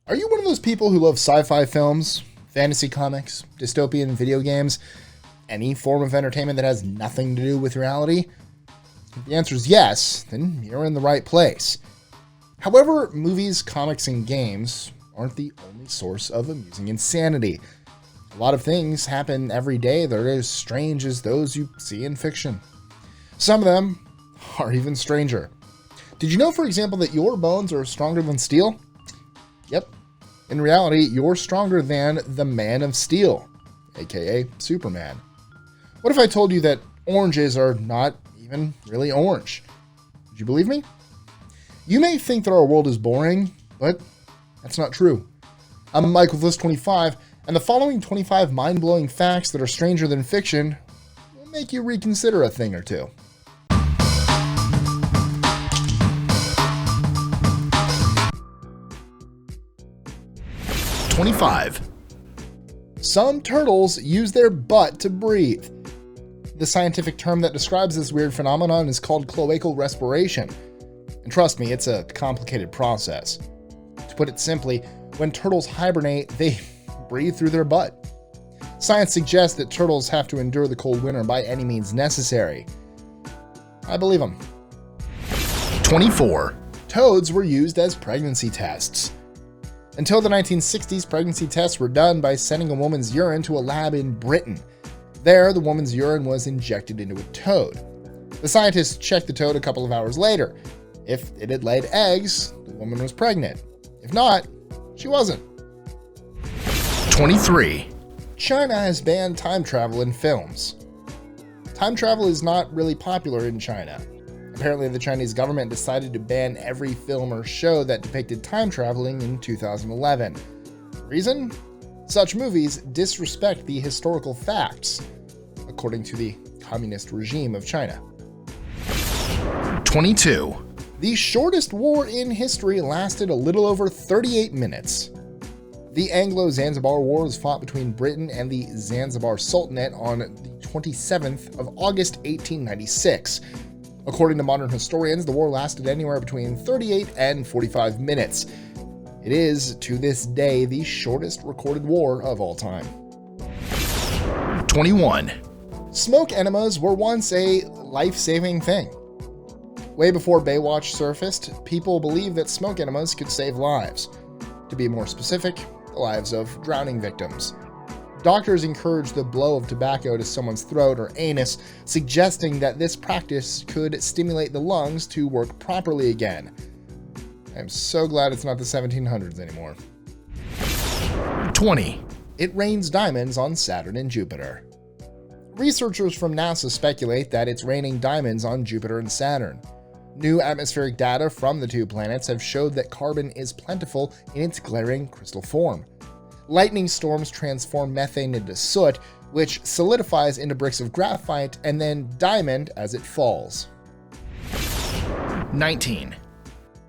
Are you one of those people who love sci-fi films, fantasy comics, dystopian video games, any form of entertainment that has nothing to do with reality? If the answer is yes, then you're in the right place. However, movies, comics, and games aren't the only source of amusing insanity. A lot of things happen every day that are as strange as those you see in fiction. Some of them are even stranger. Did you know, for example, that your bones are stronger than steel? Yep. In reality, you're stronger than the Man of Steel, a.k.a. Superman. What if I told you that oranges are not even really orange? Would you believe me? You may think that our world is boring, but that's not true. I'm Mike with List 25, and the following 25 mind-blowing facts that are stranger than fiction will make you reconsider a thing or two. 25. Some turtles use their butt to breathe. The scientific term that describes this weird phenomenon is called cloacal respiration. And trust me, it's a complicated process. To put it simply, when turtles hibernate, they breathe through their butt. Science suggests that turtles have to endure the cold winter by any means necessary. I believe them. 24. Toads were used as pregnancy tests. Until the 1960s, pregnancy tests were done by sending a woman's urine to a lab in Britain. There, the woman's urine was injected into a toad. The scientists checked the toad a couple of hours later. If it had laid eggs, the woman was pregnant. If not, she wasn't. 23. China has banned time travel in films. Time travel is not really popular in China. Apparently, the Chinese government decided to ban every film or show that depicted time traveling in 2011. Reason? Such movies disrespect the historical facts, according to the communist regime of China. 22. The shortest war in history lasted a little over 38 minutes. The Anglo-Zanzibar War was fought between Britain and the Zanzibar Sultanate on the 27th of August 1896. According to modern historians, the war lasted anywhere between 38 and 45 minutes. It is, to this day, the shortest recorded war of all time. 21. Smoke enemas were once a life-saving thing. Way before Baywatch surfaced, people believed that smoke enemas could save lives. To be more specific, the lives of drowning victims. Doctors encouraged the blow of tobacco to someone's throat or anus, suggesting that this practice could stimulate the lungs to work properly again. I'm so glad it's not the 1700s anymore. 20. It rains diamonds on Saturn and Jupiter. Researchers from NASA speculate that it's raining diamonds on Jupiter and Saturn. New atmospheric data from the two planets have showed that carbon is plentiful in its glaring crystal form. Lightning storms transform methane into soot, which solidifies into bricks of graphite and then diamond as it falls. 19.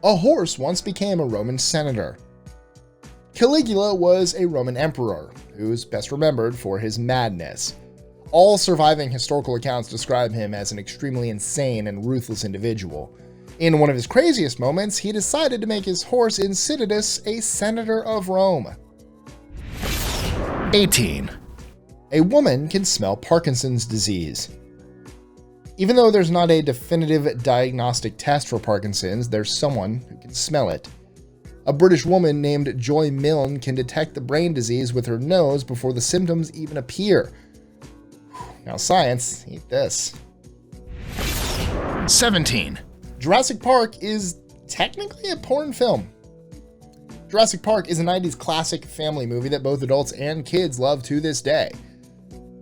A horse once became a Roman senator. Caligula was a Roman emperor, who's best remembered for his madness. All surviving historical accounts describe him as an extremely insane and ruthless individual. In one of his craziest moments, he decided to make his horse Insidious a senator of Rome. 18. A woman can smell Parkinson's disease. Even though there's not a definitive diagnostic test for Parkinson's, there's someone who can smell it. A British woman named Joy Milne can detect the brain disease with her nose before the symptoms even appear. Now science, eat this. 17. Jurassic Park is technically a porn film. Jurassic Park is a 90s classic family movie that both adults and kids love to this day.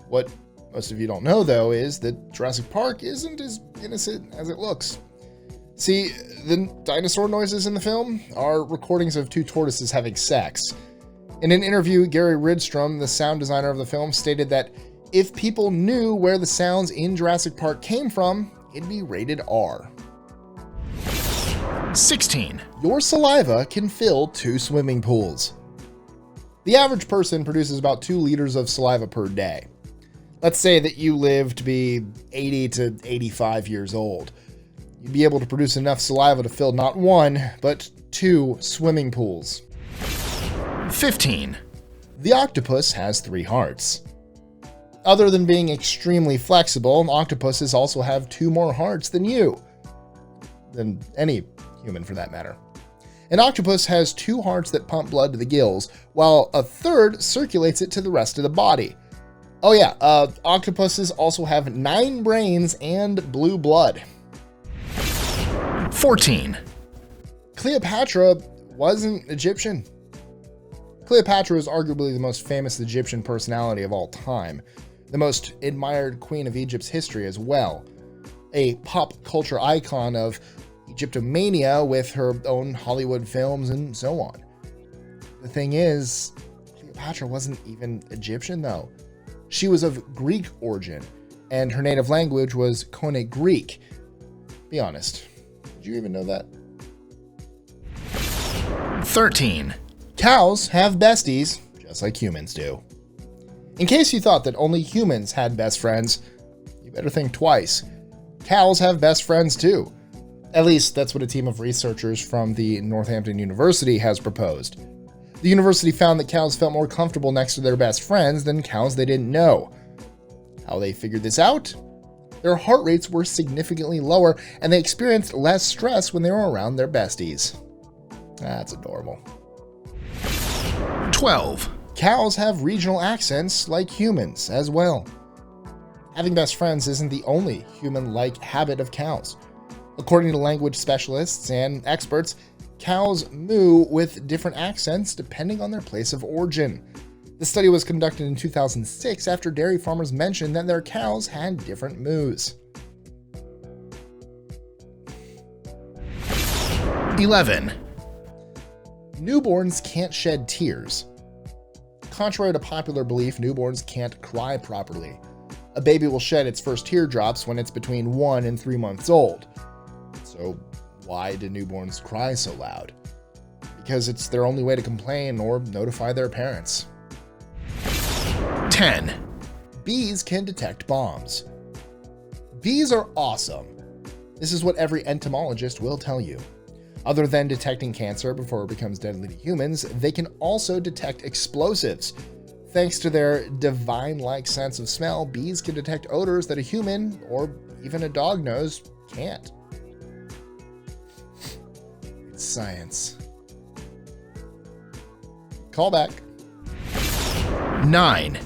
What most of you don't know, though, is that Jurassic Park isn't as innocent as it looks. See, the dinosaur noises in the film are recordings of two tortoises having sex. In an interview, Gary Rydstrom, the sound designer of the film, stated that if people knew where the sounds in Jurassic Park came from, it'd be rated R. 16. Your saliva can fill 2 swimming pools. The average person produces about 2 liters of saliva per day. Let's say that you live to be 80 to 85 years old. You'd be able to produce enough saliva to fill not 1, but 2 swimming pools. 15. The octopus has 3 hearts. Other than being extremely flexible, octopuses also have 2 more hearts than you. Than any human for that matter. An octopus has 2 hearts that pump blood to the gills, while a third circulates it to the rest of the body. Oh yeah, octopuses also have 9 brains and blue blood. 14. Cleopatra wasn't Egyptian. Cleopatra is arguably the most famous Egyptian personality of all time, the most admired queen of Egypt's history as well, a pop culture icon of Egyptomania with her own Hollywood films and so on. The thing is, Cleopatra wasn't even Egyptian though. She was of Greek origin, and her native language was Koine Greek. Be honest, did you even know that? 13. Cows have besties, just like humans do. In case you thought that only humans had best friends, you better think twice. Cows have best friends too. At least that's what a team of researchers from the Northampton University has proposed. The university found that cows felt more comfortable next to their best friends than cows they didn't know. How they figured this out? Their heart rates were significantly lower, and they experienced less stress when they were around their besties. That's adorable. 12. Cows have regional accents like humans as well. Having best friends isn't the only human-like habit of cows. According to language specialists and experts, cows moo with different accents depending on their place of origin. The study was conducted in 2006 after dairy farmers mentioned that their cows had different moos. 11. Newborns can't shed tears. Contrary to popular belief, newborns can't cry properly. A baby will shed its first teardrops when it's between 1 and 3 months old. So why do newborns cry so loud? Because it's their only way to complain or notify their parents. 10. Bees can detect bombs. Bees are awesome. This is what every entomologist will tell you. Other than detecting cancer before it becomes deadly to humans, they can also detect explosives. Thanks to their divine-like sense of smell, bees can detect odors that a human, or even a dog nose, can't. It's science. Callback. 9.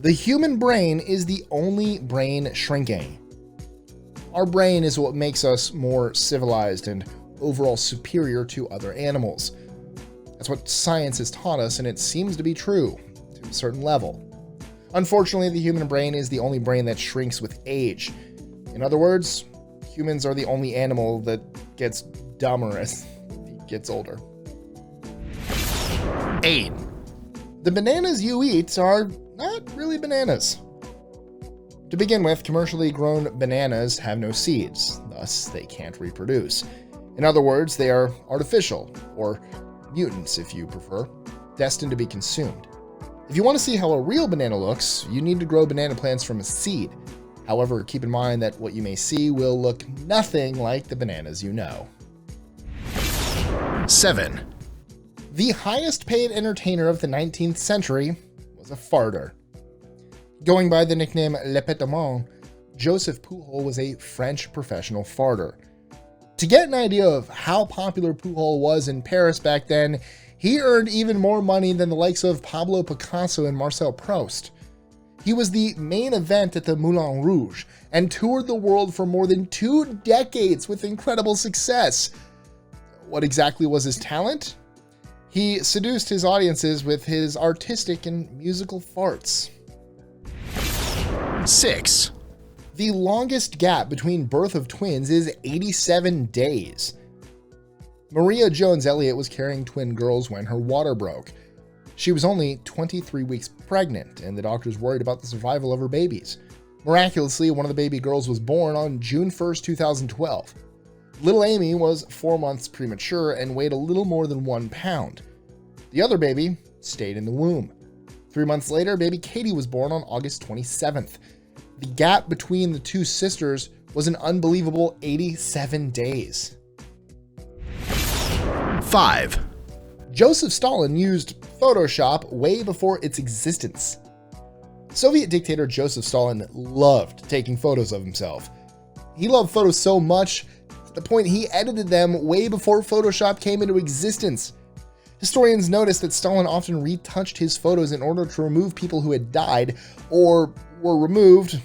The human brain is the only brain shrinking. Our brain is what makes us more civilized and overall superior to other animals. That's what science has taught us, and it seems to be true to a certain level. Unfortunately, the human brain is the only brain that shrinks with age. In other words, humans are the only animal that gets dumber as he gets older. 8. The bananas you eat are not really bananas. To begin with, commercially grown bananas have no seeds, thus they can't reproduce. In other words, they are artificial, or mutants if you prefer, destined to be consumed. If you want to see how a real banana looks, you need to grow banana plants from a seed. However, keep in mind that what you may see will look nothing like the bananas you know. 7. The highest paid entertainer of the 19th century was a farter. Going by the nickname Le Pétomant, Joseph Pujol was a French professional farter. To get an idea of how popular Pujol was in Paris back then, he earned even more money than the likes of Pablo Picasso and Marcel Proust. He was the main event at the Moulin Rouge and toured the world for more than 2 decades with incredible success. What exactly was his talent? He seduced his audiences with his artistic and musical farts. 6. The longest gap between birth of twins is 87 days. Maria Jones Elliott was carrying twin girls when her water broke. She was only 23 weeks pregnant, and the doctors worried about the survival of her babies. Miraculously, one of the baby girls was born on June 1st, 2012. Little Amy was 4 months premature and weighed a little more than 1 pound. The other baby stayed in the womb. 3 months later, baby Katie was born on August 27th. The gap between the 2 sisters was an unbelievable 87 days. 5. Joseph Stalin used Photoshop way before its existence. Soviet dictator Joseph Stalin loved taking photos of himself. He loved photos so much to the point he edited them way before Photoshop came into existence. Historians noticed that Stalin often retouched his photos in order to remove people who had died or were removed,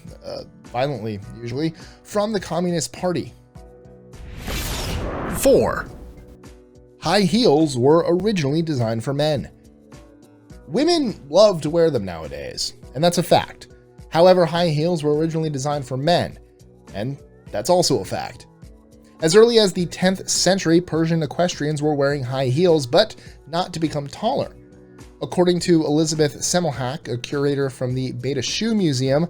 violently usually, from the Communist Party. 4. High heels were originally designed for men. Women love to wear them nowadays, and that's a fact. However, high heels were originally designed for men, and that's also a fact. As early as the 10th century, Persian equestrians were wearing high heels, but not to become taller. According to Elizabeth Semmelhack, a curator from the Beta Shoe Museum,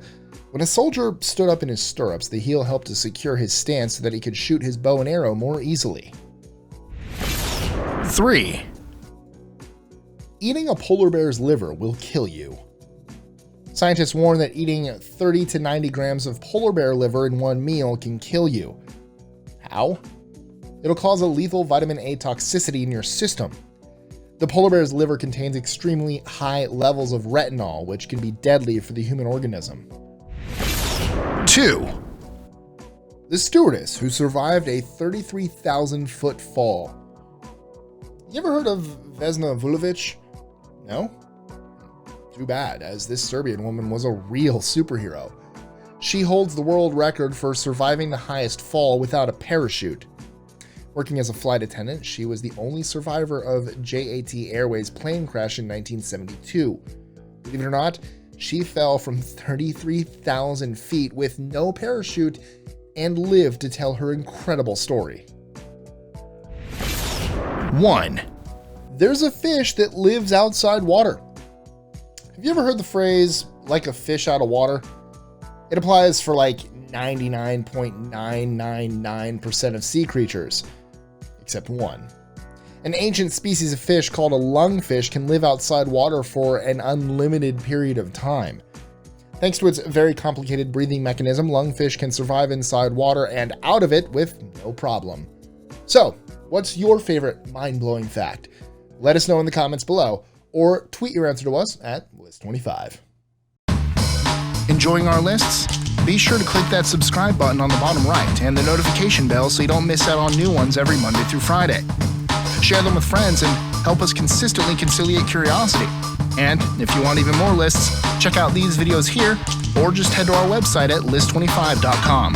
when a soldier stood up in his stirrups, the heel helped to secure his stance so that he could shoot his bow and arrow more easily. 3. Eating a polar bear's liver will kill you. Scientists warn that eating 30 to 90 grams of polar bear liver in one meal can kill you. How? It'll cause a lethal vitamin A toxicity in your system. The polar bear's liver contains extremely high levels of retinol, which can be deadly for the human organism. 2. The stewardess who survived a 33,000-foot fall. You ever heard of Vesna Vulovic? No? Too bad, as this Serbian woman was a real superhero. She holds the world record for surviving the highest fall without a parachute. Working as a flight attendant, she was the only survivor of JAT Airways' plane crash in 1972. Believe it or not, she fell from 33,000 feet with no parachute and lived to tell her incredible story. 1. There's a fish that lives outside water. Have you ever heard the phrase, like a fish out of water? It applies for like 99.999% of sea creatures, except one. An ancient species of fish called a lungfish can live outside water for an unlimited period of time. Thanks to its very complicated breathing mechanism, lungfish can survive inside water and out of it with no problem. So, what's your favorite mind-blowing fact? Let us know in the comments below, or tweet your answer to us at List25. Enjoying our lists? Be sure to click that subscribe button on the bottom right and the notification bell so you don't miss out on new ones every Monday through Friday. Share them with friends and help us consistently conciliate curiosity. And if you want even more lists, check out these videos here or just head to our website at list25.com.